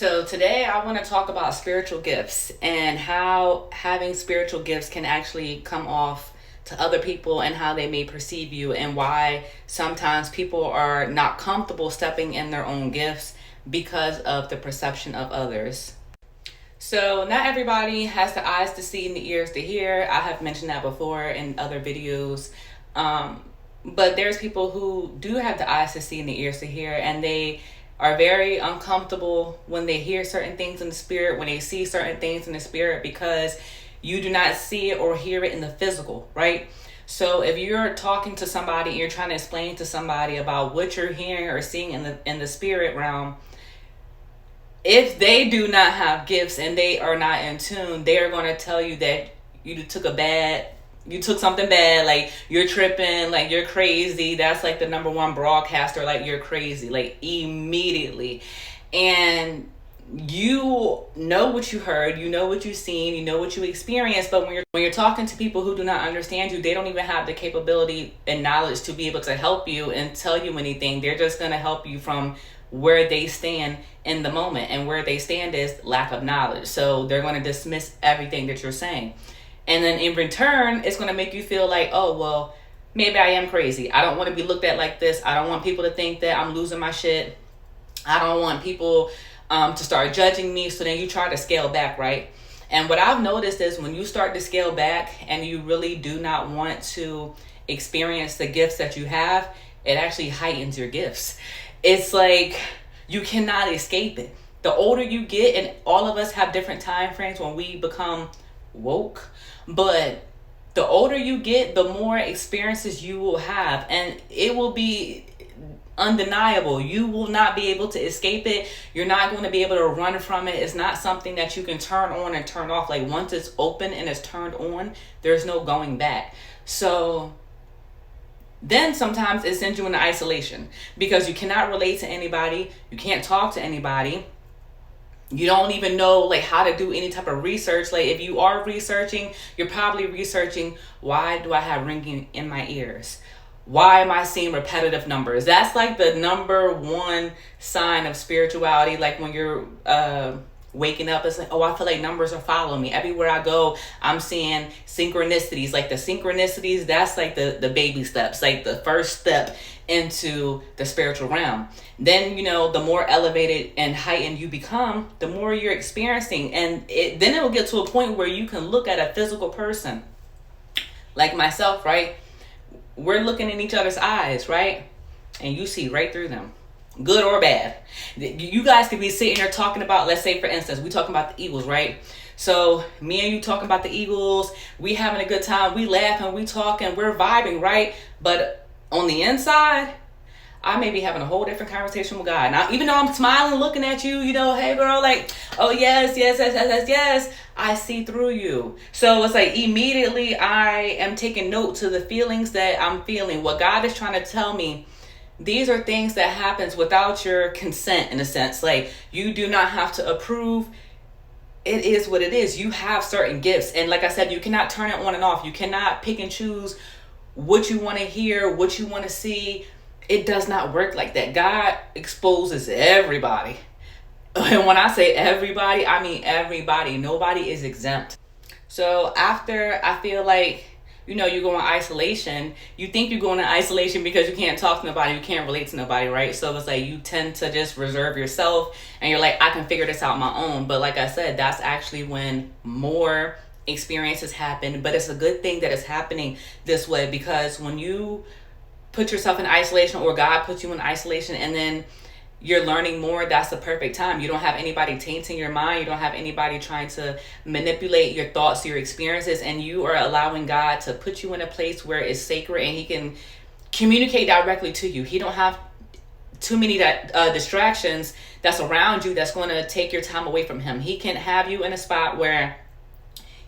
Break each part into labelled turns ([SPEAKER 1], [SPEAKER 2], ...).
[SPEAKER 1] So today I want to talk about spiritual gifts and how having spiritual gifts can actually come off to other people and how they may perceive you, and why sometimes people are not comfortable stepping in their own gifts because of the perception of others. So not everybody has the eyes to see and the ears to hear. I have mentioned that before in other videos. But there's people who do have the eyes to see and the ears to hear, and they are very uncomfortable when they hear certain things in the spirit, when they see certain things in the spirit, because you do not see it or hear it in the physical, right? So if you're talking to somebody and you're trying to explain to somebody about what you're hearing or seeing in the spirit realm, if they do not have gifts and they are not in tune, they are going to tell you that you took something bad, like you're tripping, like you're crazy. That's like the number one broadcaster, like you're crazy, like immediately. And you know what you heard, you know what you've seen, you know what you experienced, but when you're talking to people who do not understand you, they don't even have the capability and knowledge to be able to help you and tell you anything. They're just going to help you from where they stand in the moment, and where they stand is lack of knowledge. So they're going to dismiss everything that you're saying. And then in return, it's going to make you feel like, oh, well, maybe I am crazy. I don't want to be looked at like this. I don't want people to think that I'm losing my shit. I don't want people to start judging me. So then you try to scale back, right? And what I've noticed is when you start to scale back and you really do not want to experience the gifts that you have, it actually heightens your gifts. It's like you cannot escape it. The older you get, and all of us have different time frames when we become woke, but the older you get, the more experiences you will have, and it will be undeniable. You will not be able to escape it. You're not going to be able to run from it. It's not something that you can turn on and turn off. Like once it's open and it's turned on, there's no going back. So then sometimes it sends you into isolation because you cannot relate to anybody. You can't talk to anybody. You don't even know like how to do any type of research. Like if you are researching, you're probably researching, why do I have ringing in my ears? Why am I seeing repetitive numbers? That's like the number one sign of spirituality. Like when you're waking up, it's like, oh, I feel like numbers are following me. Everywhere I go, I'm seeing synchronicities. Like the synchronicities, that's like the baby steps, like the first step into the spiritual realm. Then, the more elevated and heightened you become, the more you're experiencing. And then it will get to a point where you can look at a physical person like myself, right? We're looking in each other's eyes, right? And you see right through them, good or bad. You guys could be sitting there talking about, let's say for instance, we talking about the Eagles, right? So me and you talking about the Eagles, we having a good time, we laughing, we talking, we're vibing, right? But on the inside, I may be having a whole different conversation with God. Now, even though I'm smiling, looking at you, hey girl, like, oh yes, I see through you. So it's like immediately I am taking note to the feelings that I'm feeling. What God is trying to tell me, these are things that happens without your consent, in a sense. Like you do not have to approve. It is what it is. You have certain gifts. And like I said, you cannot turn it on and off. You cannot pick and choose what you want to hear, what you want to see. It does not work like that. God exposes everybody. And when I say everybody, I mean everybody. Nobody is exempt. So after I feel like, you go in isolation, you think you're going in isolation because you can't talk to nobody, you can't relate to nobody, right? So it's like you tend to just reserve yourself and you're like, I can figure this out on my own. But like I said, that's actually when more experiences happen. But it's a good thing that it's happening this way, because when you put yourself in isolation, or God puts you in isolation, and then you're learning more, that's the perfect time. You don't have anybody tainting your mind. You don't have anybody trying to manipulate your thoughts, your experiences, and you are allowing God to put you in a place where it's sacred and he can communicate directly to you. He don't have too many distractions that's around you that's going to take your time away from him. He can have you in a spot where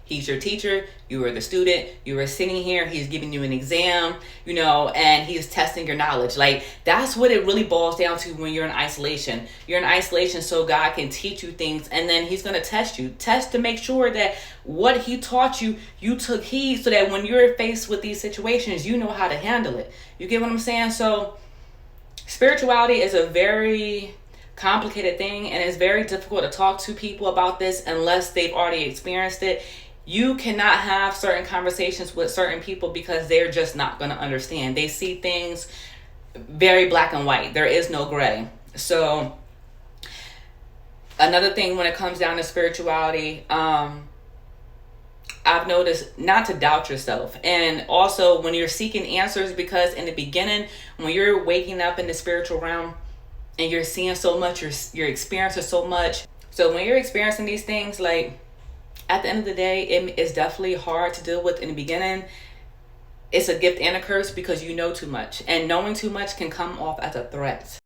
[SPEAKER 1] he's your teacher, you are the student, you are sitting here, he's giving you an exam, and he's testing your knowledge. Like, that's what it really boils down to when you're in isolation. You're in isolation so God can teach you things, and then he's going to test you. Test to make sure that what he taught you, you took heed, so that when you're faced with these situations, you know how to handle it. You get what I'm saying? So, spirituality is a very complicated thing, and it's very difficult to talk to people about this unless they've already experienced it. You cannot have certain conversations with certain people because they're just not going to understand. They see things very black and white. There is no gray. So another thing when it comes down to spirituality, I've noticed not to doubt yourself. And also when you're seeking answers, because in the beginning, when you're waking up in the spiritual realm and you're seeing so much, you're experiencing so much. So when you're experiencing these things, like, at the end of the day, it is definitely hard to deal with in the beginning. It's a gift and a curse because you know too much. And knowing too much can come off as a threat.